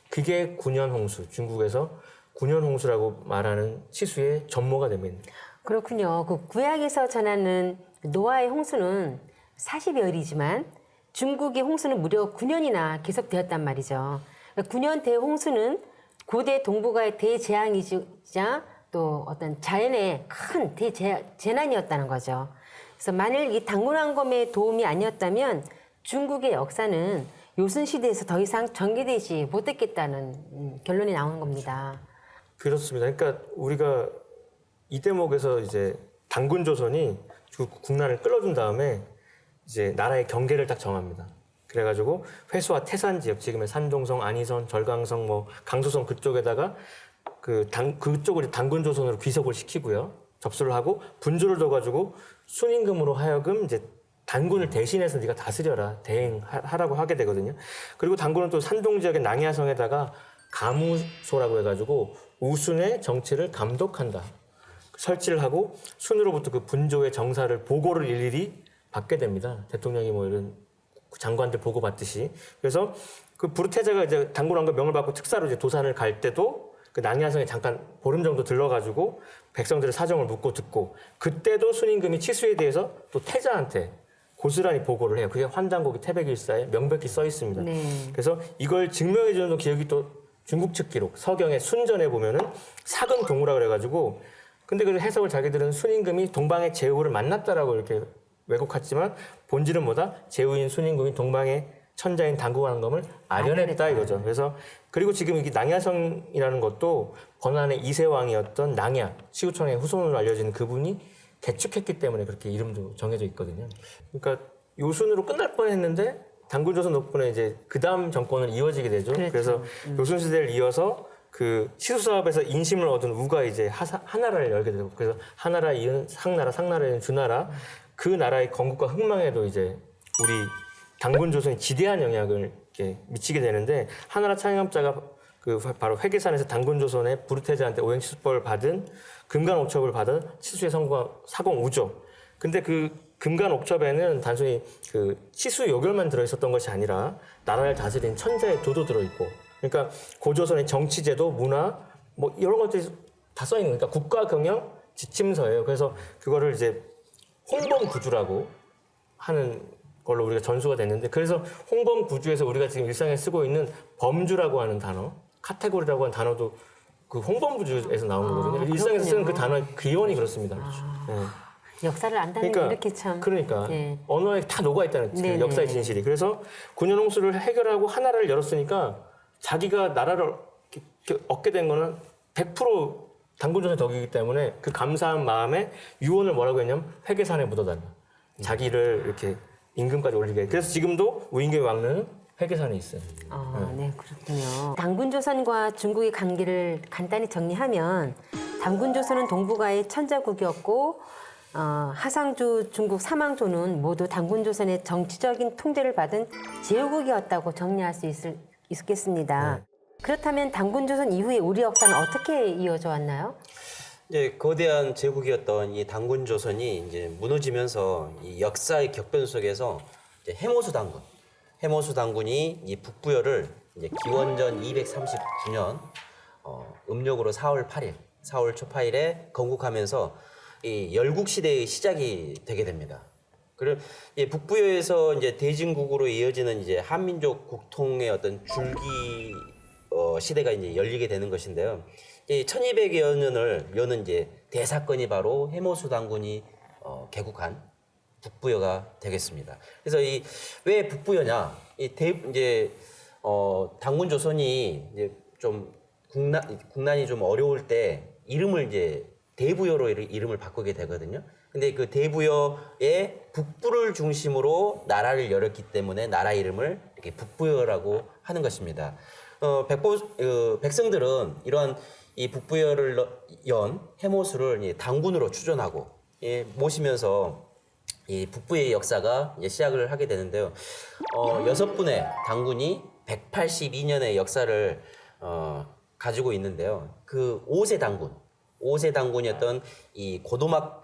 그게 9년 홍수, 중국에서 9년 홍수라고 말하는 치수의 전모가 됩니다. 그렇군요. 그 구약에서 전하는 노아의 홍수는 40여일이지만 중국의 홍수는 무려 9년이나 계속되었단 말이죠. 9년 대홍수는 고대 동북아의 대재앙이자 또 어떤 자연의 큰 대재난이었다는 거죠. 그래서 만일 이 당군왕검의 도움이 아니었다면 중국의 역사는 요순 시대에서 더 이상 전개되지 못했겠다는 결론이 나오는 겁니다. 그렇습니다. 그러니까 우리가 이 대목에서 이제 당군 조선이 국난을 끌어준 다음에 이제 나라의 경계를 딱 정합니다. 그래가지고 회수와 태산 지역, 지금의 산동성, 안희선, 절강성, 뭐 강소성 그쪽에다가 그쪽을 당군 조선으로 귀속을 시키고요. 접수를 하고 분조를 둬가지고 순임금으로 하여금 이제 단군을 대신해서 네가 다스려라, 대행하라고 하게 되거든요. 그리고 단군은 또 산동 지역의 낭야성에다가 가무소라고 해가지고 우순의 정치를 감독한다. 설치를 하고 순으로부터 그 분조의 정사를 보고를 일일이 받게 됩니다. 대통령이 뭐 이런 장관들 보고 받듯이. 그래서 그 부르테자가 이제 당군왕과 명을 받고 특사로 이제 도산을 갈 때도 그 낭야성에 잠깐 보름 정도 들러가지고 백성들의 사정을 묻고 듣고 그때도 순임금이 치수에 대해서 또 태자한테 고스란히 보고를 해요. 그게 환단고기 태백일사에 명백히 써 있습니다. 네. 그래서 이걸 증명해주는 기억이 또 중국 측 기록 서경의 순전에 보면은 사근 동우라 그래가지고 근데 그 해석을 자기들은 순임금이 동방의 제후를 만났다라고 이렇게 왜곡했지만 본질은 뭐다? 제후인 순임금이 동방의 천자인 당군왕검을 아련했다 이거죠. 그래서 그리고 지금 이게 낭야성이라는 것도 번안의 이세왕이었던 낭야 시우천의 후손으로 알려지는 그분이 개축했기 때문에 그렇게 이름도 정해져 있거든요. 그러니까 요순으로 끝날 뻔했는데 당군조선 덕분에 이제 그 다음 정권을 이어지게 되죠. 그렇죠. 그래서 요순 시대를 이어서 그 치수 사업에서 인심을 얻은 우가 이제 하나라를 열게 되고 그래서 하나라 이은 상나라, 상나라 이은 주나라 그 나라의 건국과 흥망에도 이제 우리 당군조선이 지대한 영향을 이렇게 미치게 되는데 하나라 창영자가 그 바로 회계산에서 당군조선의 부르테자한테 오행치수법을 받은 금간옥첩을 받은 치수의 사공 우조. 근데 그 금간옥첩에는 단순히 그 치수 요결만 들어있었던 것이 아니라 나라를 다스린 천자의 도도 들어있고 그러니까 고조선의 정치제도, 문화 뭐 이런 것들이 다 써있는 그러니까 국가 경영 지침서예요. 그래서 그거를 이제 홍범구주라고 하는 걸로 우리가 전수가 됐는데 그래서 홍범구주에서 우리가 지금 일상에 쓰고 있는 범주라고 하는 단어, 카테고리라고 하는 단어도 그 홍범구주에서 나온 거거든요. 일상에서 쓰는 그 단어의 기원이 그렇습니다. 네. 역사를 안다는 게 이렇게 참. 그러니까 예. 언어에 다 녹아 있다는 그 네네. 역사의 진실이. 그래서 군현홍수를 해결하고 하나라를 열었으니까 자기가 나라를 이렇게 얻게 된 거는 100% 당군조선의 덕이기 때문에 그 감사한 마음에 유언을 뭐라고 했냐면 회계산에 묻어달라. 자기를 이렇게 임금까지 올리게. 그래서 지금도 우임금의 왕릉은 회계산에 있어요. 네, 그렇군요. 당군조선과 중국의 관계를 간단히 정리하면 당군조선은 동북아의 천자국이었고 하상조, 중국 사망조는 모두 당군조선의 정치적인 통제를 받은 제후국이었다고 정리할 수 있겠습니다. 네. 그렇다면 당군조선 이후에 우리 역사는 어떻게 이어져 왔나요? 이제 거대한 제국이었던 이 당군조선이 이제 무너지면서 이 역사의 격변 속에서 이제 해모수 당군이 이 북부여를 이제 기원전 239년 음력으로 4월 8일, 4월 초파일에 건국하면서 이 열국 시대의 시작이 되게 됩니다. 그리고 이 북부여에서 이제 대진국으로 이어지는 이제 한민족 국통의 어떤 줄기 시대가 이제 열리게 되는 것인데요. 이 1200여 년을 여는 이제 대사건이 바로 해모수 당군이 개국한 북부여가 되겠습니다. 그래서 이 왜 북부여냐? 이제 당군 조선이 이제 좀 국난이 좀 어려울 때 이름을 이제 대부여로 이름을 바꾸게 되거든요. 근데 그 대부여의 북부를 중심으로 나라를 열었기 때문에 나라 이름을 이렇게 북부여라고 하는 것입니다. 백성들은 이러한 이 북부여를 연 해모수를 당군으로 추존하고 모시면서 이 북부의 역사가 이제 시작을 하게 되는데요. 6분의 당군이 182년의 역사를 가지고 있는데요. 그 5세 당군이었던 이 고두막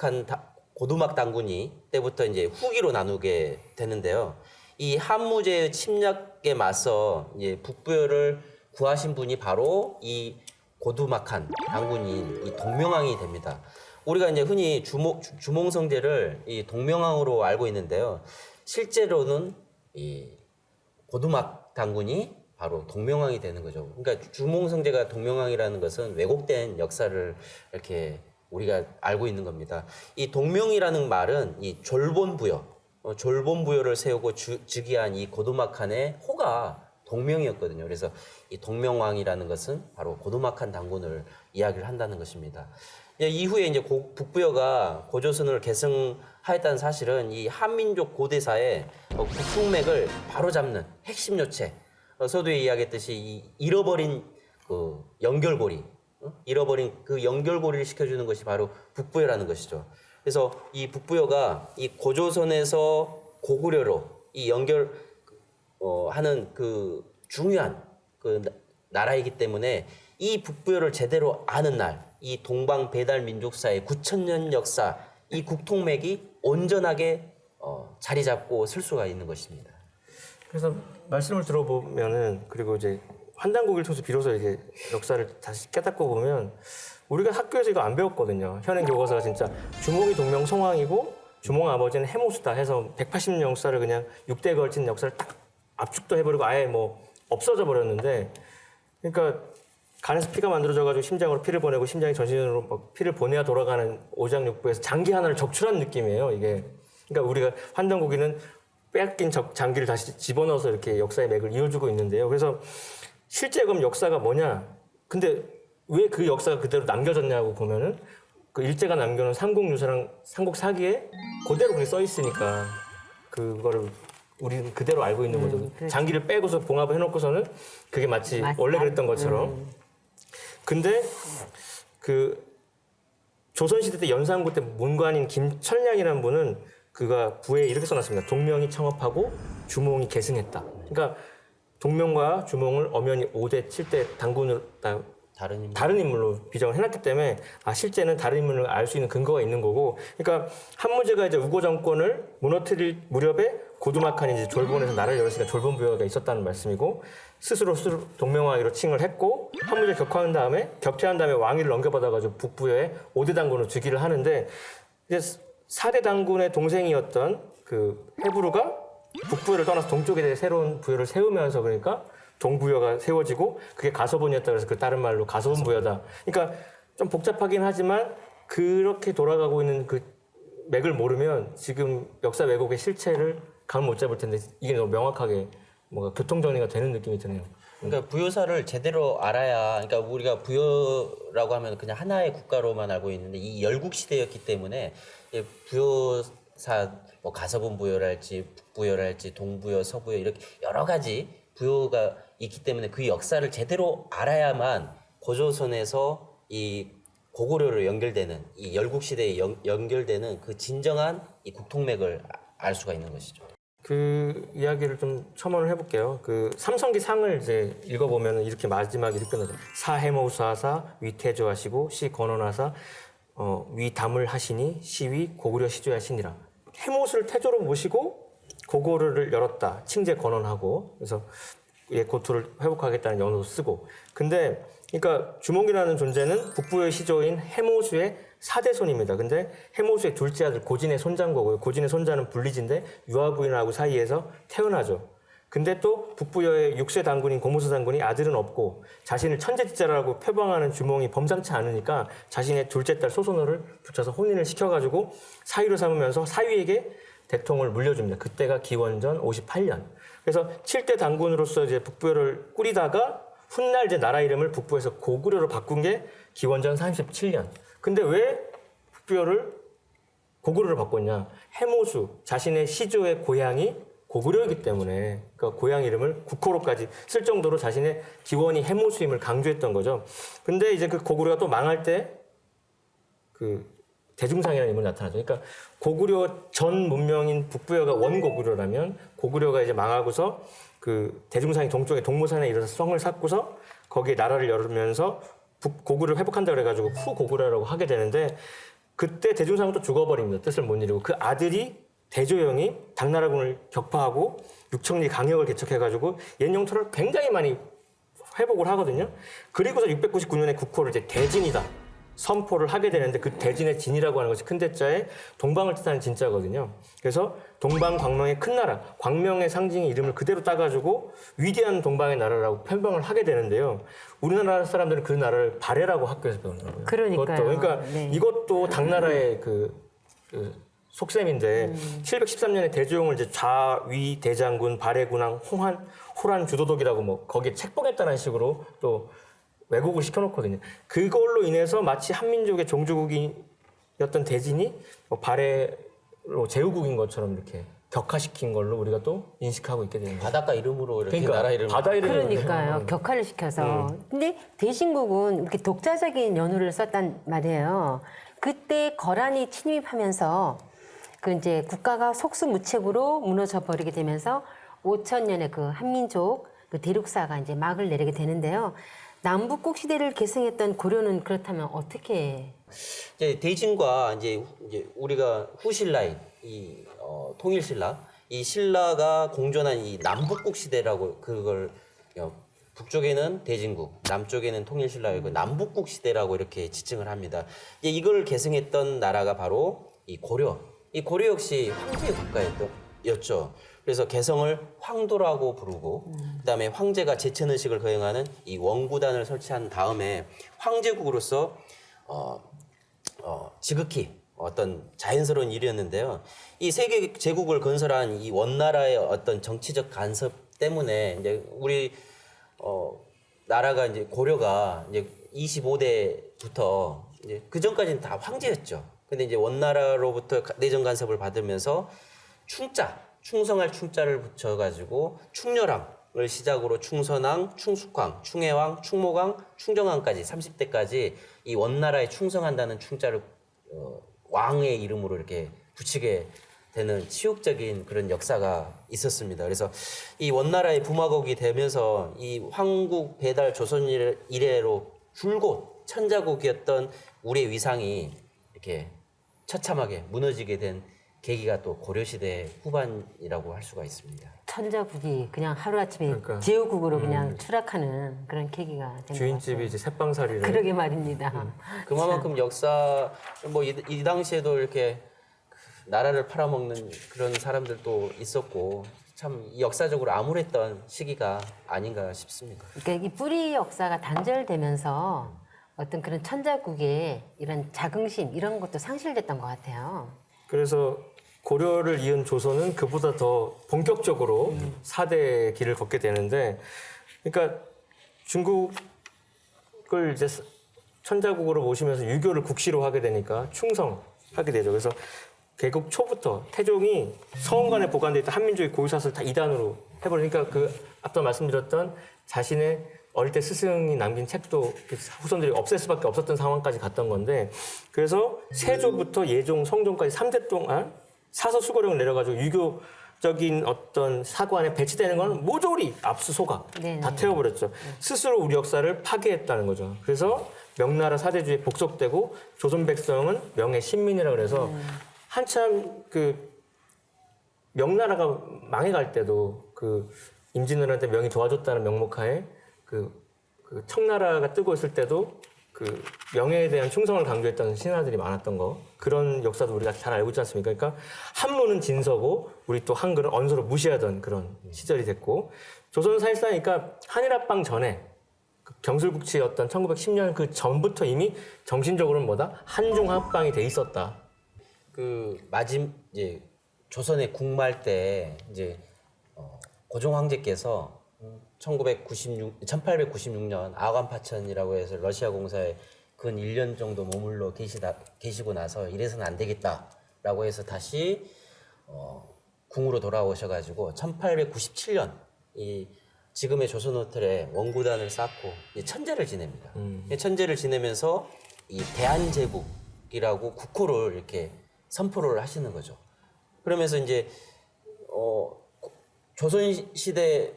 당군이 때부터 이제 후기로 나누게 되는데요. 이 한무제의 침략에 맞서 이제 북부여를 구하신 분이 바로 이 고두막한 당군이 이 동명왕이 됩니다. 우리가 이제 흔히 주몽성제를 이 동명왕으로 알고 있는데요. 실제로는 이 고두막 당군이 바로 동명왕이 되는 거죠. 그러니까 주몽성제가 동명왕이라는 것은 왜곡된 역사를 이렇게 우리가 알고 있는 겁니다. 이 동명이라는 말은 이 졸본부여, 졸본부여를 세우고 즉위한 이 고두막한의 호가 동명이었거든요. 그래서 이 동명왕이라는 것은 바로 고두막한 단군을 이야기를 한다는 것입니다. 이후에 이제 북부여가 고조선을 계승하였다는 사실은 이 한민족 고대사의 국통맥을 바로잡는 핵심 요체, 서두에 이야기했듯이 이 잃어버린 그 연결고리, 잃어버린 그 연결고리를 시켜주는 것이 바로 북부여라는 것이죠. 그래서 이 북부여가 이 고조선에서 고구려로 이 하는 그 중요한 그 나라이기 때문에 이 북부여를 제대로 아는 날, 이 동방 배달 민족사의 9,000년 역사, 이 국통맥이 온전하게 자리 잡고 설 수가 있는 것입니다. 그래서 말씀을 들어보면은 그리고 이제 환단고기를 통해서 비로소 이게 역사를 다시 깨닫고 보면 우리가 학교에서 이거 안 배웠거든요. 현행 교과서가 진짜 주몽이 동명 성왕이고 주몽 아버지는 해모수다 해서 180년 역사를 그냥 6대에 걸친 역사를 딱 압축도 해버리고 아예 뭐 없어져 버렸는데, 그러니까 간에서 피가 만들어져가지고 심장으로 피를 보내고 심장이 전신으로 막 피를 보내야 돌아가는 오장육부에서 장기 하나를 적출한 느낌이에요, 이게. 그러니까 우리가 환단고기는 빼앗긴 장기를 다시 집어넣어서 이렇게 역사의 맥을 이어주고 있는데요. 그래서 실제 그럼 역사가 뭐냐? 근데 왜 그 역사가 그대로 남겨졌냐고 보면은 그 일제가 남겨놓은 삼국유사랑 삼국사기에 그대로 그게 써 있으니까 그거를 우리는 그대로 알고 있는 거죠. 그렇죠. 장기를 빼고서 봉합을 해놓고서는 그게 마치 원래 그랬던 것처럼. 근데 그 조선시대 때 연산군 때 문관인 김철량이라는 분은 그가 부에 이렇게 써놨습니다. 동명이 창업하고 주몽이 계승했다. 그러니까 동명과 주몽을 엄연히 5대, 7대 단군을 다른 인물로 비정을 해놨기 때문에 실제는 다른 인물을 알 수 있는 근거가 있는 거고, 그러니까 한무제가 이제 우고 정권을 무너뜨릴 무렵에 고두막한이 이제 졸본에서 나라를 열었으니까 졸본부여가 있었다는 말씀이고, 스스로 동명왕으로 칭을 했고 한무제 격퇴한 다음에 왕위를 넘겨받아가지고 북부여에 5대 단군으로 즉위를 하는데, 이제 4대 단군의 동생이었던 그 해부르가 북부여를 떠나서 동쪽에 새로운 부여를 세우면서 그러니까 동부여가 세워지고 그게 가서본이었다 그래서 그 다른 말로 가서본부여다. 그러니까 좀 복잡하긴 하지만 그렇게 돌아가고 있는 그 맥을 모르면 지금 역사 왜곡의 실체를 감 못 잡을 텐데 이게 너무 명확하게 뭔가 교통정리가 되는 느낌이 드네요. 그러니까 부여사를 제대로 알아야, 그러니까 우리가 부여라고 하면 그냥 하나의 국가로만 알고 있는데 이 열국 시대였기 때문에 부여사 뭐 가서본 부여랄지 북부여랄지 동부여, 서부여 이렇게 여러 가지 부여가 있기 때문에 그 역사를 제대로 알아야만 고조선에서 이 고구려로 연결되는 이 열국 시대에 연결되는 그 진정한 이 국통맥을 알 수가 있는 것이죠. 그 이야기를 좀 첨언을 해볼게요. 그 삼성기 상을 이제 읽어보면 이렇게 마지막에 이렇게 끝나죠. 사해모수하사 위태조하시고 시건원하사 위담을 하시니 시위 고구려 시조하시니라. 해모수를 태조로 모시고 고구려를 열었다. 칭제 건원하고 그래서 고토를 회복하겠다는 연호도 쓰고. 근데 그러니까 주몽이라는 존재는 북부의 시조인 해모수의 4대손입니다. 근데 해모수의 둘째 아들 고진의 손자인 고진의 손자는 불리진데 유아부인하고 사이에서 태어나죠. 근데 또 북부여의 6세 단군인 고무수 단군이 아들은 없고 자신을 천재지자라고 표방하는 주몽이 범상치 않으니까 자신의 둘째 딸 소선호를 붙여서 혼인을 시켜가지고 사위로 삼으면서 사위에게 대통을 물려줍니다. 그때가 기원전 58년. 그래서 7대 단군으로서 이제 북부여를 꾸리다가 훗날 이제 나라 이름을 북부에서 고구려로 바꾼 게 기원전 37년. 근데 왜 북부여를 고구려로 바꿨냐? 해모수, 자신의 시조의 고향이 고구려이기 때문에 그러니까 고향 이름을 국호로까지 쓸 정도로 자신의 기원이 해모수임을 강조했던 거죠. 근데 이제 그 고구려가 또 망할 때 그 대중상이라는 인물이 나타나죠. 그러니까 고구려 전 문명인 북부여가 원고구려라면 고구려가 이제 망하고서 그 대중상이 동쪽에 동모산에 이르러서 성을 쌓고서 거기에 나라를 열으면서 고구려를 회복한다 그래가지고 후고구려라고 하게 되는데 그때 대중상은 또 죽어버립니다. 뜻을 못 이루고 그 아들이 대조영이 당나라군을 격파하고 육청리 강역을 개척해가지고 옛 영토를 굉장히 많이 회복을 하거든요. 그리고서 699년에 국호를 이제 대진이다. 선포를 하게 되는데 그 대진의 진이라고 하는 것이 큰 대자에 동방을 뜻하는 진자거든요. 그래서 동방 광명의 큰 나라, 광명의 상징의 이름을 그대로 따가지고 위대한 동방의 나라라고 편명을 하게 되는데요. 우리나라 사람들은 그 나라를 발해라고 학교에서 배우더라고요. 그러니까요. 그러니까 네. 이것도 당나라의 그 속셈인데 713년에 대조용을 이제 좌위 대장군, 발해군왕, 호란 주도독이라고 뭐 거기에 책봉했다는 식으로 또 왜곡을 시켜놓거든요. 그걸로 인해서 마치 한민족의 종주국이었던 대진이 뭐 발해로 제후국인 것처럼 이렇게 격화시킨 걸로 우리가 또 인식하고 있게 되는 거예요. 바닷가 이름으로 이렇게 그러니까 나라 이름. 바다 이름을 그러니까요. 격화를 시켜서. 근데 대신국은 이렇게 독자적인 연호를 썼단 말이에요. 그때 거란이 침입하면서 그 이제 국가가 속수무책으로 무너져 버리게 되면서 5천년의 그 한민족 그 대륙사가 이제 막을 내리게 되는데요. 남북국 시대를 계승했던 고려는 그렇다면 어떻게? 이제 대진과 이제 우리가 후신라인 통일신라 이 신라가 공존한 이 남북국 시대라고 그걸 북쪽에는 대진국, 남쪽에는 통일신라이고 남북국 시대라고 이렇게 지칭을 합니다. 이제 이걸 계승했던 나라가 바로 이 고려. 이 고려 역시 황제의 국가였죠. 그래서 개성을 황도라고 부르고 그다음에 황제가 제천의식을 거행하는 이 원구단을 설치한 다음에 황제국으로서 지극히 어떤 자연스러운 일이었는데요. 이 세계 제국을 건설한 이 원나라의 어떤 정치적 간섭 때문에 이제 우리 나라가 이제 고려가 이제 25대부터 이제 그 전까지는 다 황제였죠. 근데 이제 원나라로부터 내정 간섭을 받으면서 충성할 충자를 붙여가지고 충렬왕을 시작으로 충선왕, 충숙왕, 충해왕, 충목왕, 충정왕까지 30대까지 이 원나라에 충성한다는 충자를 왕의 이름으로 이렇게 붙이게 되는 치욕적인 그런 역사가 있었습니다. 그래서 이 원나라의 부마국이 되면서 이 황국 배달 조선 이래로 줄곧 천자국이었던 우리의 위상이 이렇게 처참하게 무너지게 된 계기가 또 고려시대 후반이라고 할 수가 있습니다. 천자국이 그냥 하루아침에 그러니까. 제후국으로 그냥 추락하는 그런 계기가 된 것 같아요. 주인집이 이제 새빵살이를 그러게 말입니다. 그만큼 역사 뭐 이 당시에도 이렇게 나라를 팔아먹는 그런 사람들도 있었고 참 역사적으로 암울했던 시기가 아닌가 싶습니다. 그러니까 이 뿌리 역사가 단절되면서 어떤 그런 천자국의 이런 자긍심 이런 것도 상실됐던 것 같아요. 그래서 고려를 이은 조선은 그보다 더 본격적으로 4대 길을 걷게 되는데, 그러니까 중국을 이제 천자국으로 모시면서 유교를 국시로 하게 되니까 충성하게 되죠. 그래서 개국 초부터 태종이 서원관에 보관되어 있던 한민족의 고유사설을 다 이단으로 해버리니까 그 앞서 말씀드렸던 자신의 어릴 때 스승이 남긴 책도 후손들이 없앨 수밖에 없었던 상황까지 갔던 건데, 그래서 세조부터 예종, 성종까지 3대 동안 사서 수거령을 내려가지고 유교적인 어떤 사관에 배치되는 건 모조리 압수소각 네네. 다 태워버렸죠. 스스로 우리 역사를 파괴했다는 거죠. 그래서 명나라 사대주의에 복속되고 조선 백성은 명예 신민이라 그래서 한참 그 명나라가 망해갈 때도 그 임진왜란때 명이 좋아졌다는 명목하에 그 청나라가 뜨고 있을 때도 그 명예에 대한 충성을 강조했던 신하들이 많았던 거, 그런 역사도 우리가 잘 알고 있지 않습니까? 그러니까 한문은 진서고 우리 또 한글은 언서로 무시하던 그런 시절이 됐고, 조선은 사실상 그러니까 한일합방 전에 그 경술국치였던 1910년 그 전부터 이미 정신적으로는 뭐다? 한중합방이 돼 있었다. 이제 조선의 국말 때 이제 고종 황제께서 1896년 아관파천이라고 해서 러시아 공사에 근 1년 정도 머물러 계시고 나서 이래서는 안 되겠다라고 해서 다시 궁으로 돌아오셔가지고 1897년 이 지금의 조선 호텔에 원구단을 쌓고 천제를 지냅니다. 천제를 지내면서 이 대한제국이라고 국호를 이렇게 선포를 하시는 거죠. 그러면서 이제 조선 시대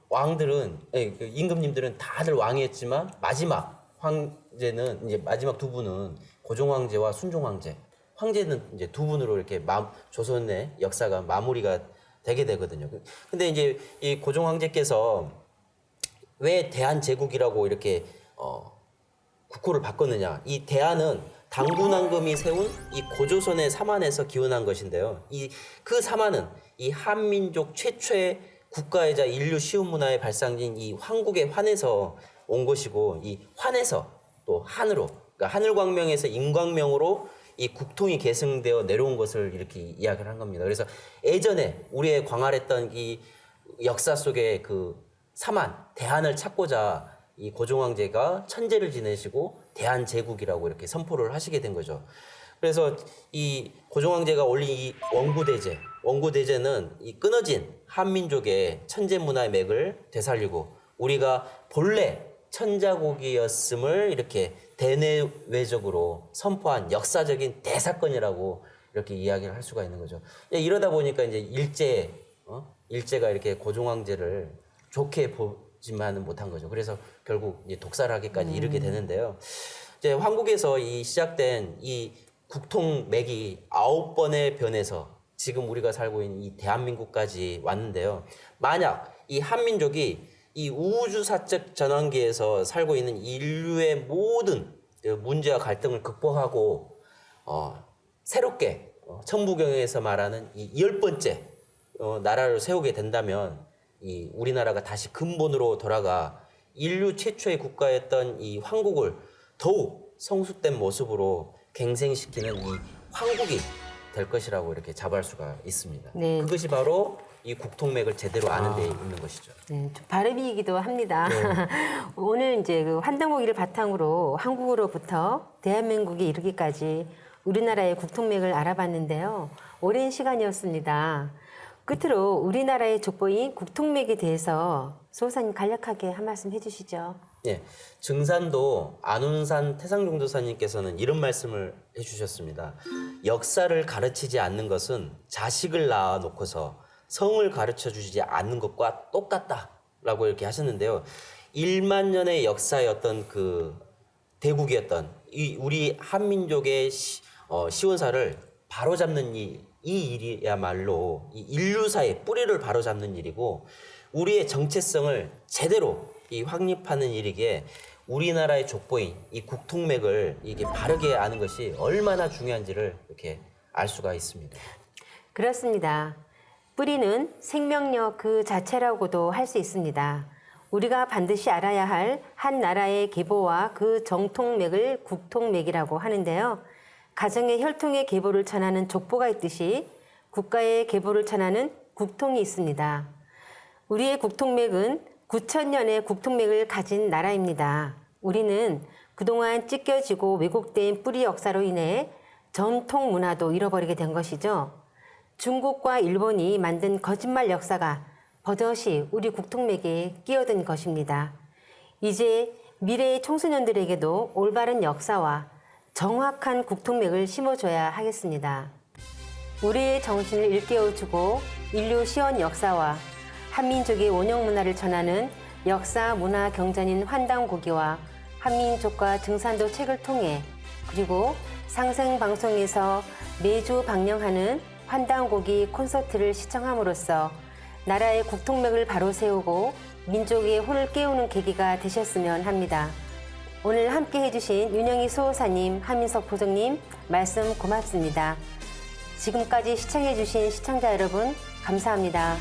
왕들은 그 임금님들은 다들 왕이었지만 마지막 황제는 이제 마지막 두 분은 고종 황제와 순종 황제. 황제는 이제 두 분으로 이렇게 조선의 역사가 마무리가 되게 되거든요. 근데 이제 이 고종 황제께서 왜 대한제국이라고 이렇게 국호를 바꿨느냐? 이 대한은 당군왕금이 세운 이 고조선의 사만에서 기원한 것인데요. 그 사만은 이 한민족 최초의 국가이자 인류 시온 문화의 발상지인 이 황국의 환에서 온 것이고, 이 환에서 또 한으로, 그러니까 하늘광명에서 인광명으로 이 국통이 계승되어 내려온 것을 이렇게 이야기를 한 겁니다. 그래서 예전에 우리의 광활했던 이 역사 속의 그 사만, 대한을 찾고자 이 고종황제가 천재를 지내시고 대한제국이라고 이렇게 선포를 하시게 된 거죠. 그래서 이 고종황제가 올린 이 원구대제는 이 끊어진 한민족의 천재 문화의 맥을 되살리고 우리가 본래 천자국이었음을 이렇게 대내외적으로 선포한 역사적인 대사건이라고 이렇게 이야기를 할 수가 있는 거죠. 이러다 보니까 이제 일제가 이렇게 고종황제를 좋게 보지만은 못한 거죠. 그래서 결국 이제 독살을 하기까지 이르게 되는데요. 이제 한국에서 이 시작된 이 국통맥이 9번의 변해서 지금 우리가 살고 있는 이 대한민국까지 왔는데요. 만약 이 한민족이 이 우주사적 전환기에서 살고 있는 인류의 모든 문제와 갈등을 극복하고 새롭게 천부경에서 말하는 이 10번째 나라를 세우게 된다면 이 우리나라가 다시 근본으로 돌아가 인류 최초의 국가였던 이 황국을 더욱 성숙된 모습으로 갱생시키는 이 황국이 될 것이라고 이렇게 자부할 수가 있습니다. 네. 그것이 바로 이 국통맥을 제대로 아는 데 있는 것이죠. 네, 좀 발음이기도 합니다. 오늘 이제 그 환단고기를 바탕으로 한국으로부터 대한민국에 이르기까지 우리나라의 국통맥을 알아봤는데요. 오랜 시간이었습니다. 끝으로 우리나라의 족보인 국통맥에 대해서 소사님 간략하게 한 말씀 해주시죠. 예, 증산도 안운산 태상종도사님께서는 이런 말씀을 해주셨습니다. 역사를 가르치지 않는 것은 자식을 낳아 놓고서 성을 가르쳐 주지 않는 것과 똑같다라고 이렇게 하셨는데요. 1만 년의 역사의 어떤 그 대국이었던 이 우리 한민족의 시원사를 바로잡는 이 일이야말로 이 인류사의 뿌리를 바로잡는 일이고 우리의 정체성을 제대로 이 확립하는 일이기에 우리나라의 족보인 이 국통맥을 이게 바르게 아는 것이 얼마나 중요한지를 이렇게 알 수가 있습니다. 그렇습니다. 뿌리는 생명력 그 자체라고도 할 수 있습니다. 우리가 반드시 알아야 할 한 나라의 계보와 그 정통맥을 국통맥이라고 하는데요. 가정의 혈통의 계보를 전하는 족보가 있듯이 국가의 계보를 전하는 국통이 있습니다. 우리의 국통맥은 9,000년의 국통맥을 가진 나라입니다. 우리는 그동안 찢겨지고 왜곡된 뿌리 역사로 인해 전통 문화도 잃어버리게 된 것이죠. 중국과 일본이 만든 거짓말 역사가 버젓이 우리 국통맥에 끼어든 것입니다. 이제 미래의 청소년들에게도 올바른 역사와 정확한 국통맥을 심어줘야 하겠습니다. 우리의 정신을 일깨워주고 인류 시원 역사와 한민족의 원형 문화를 전하는 역사 문화 경전인 환단고기와 한민족과 증산도 책을 통해 그리고 상생방송에서 매주 방영하는 환단고기 콘서트를 시청함으로써 나라의 국통맥을 바로 세우고 민족의 혼을 깨우는 계기가 되셨으면 합니다. 오늘 함께 해주신 윤영희 수호사님, 한민석 보정님 말씀 고맙습니다. 지금까지 시청해주신 시청자 여러분 감사합니다.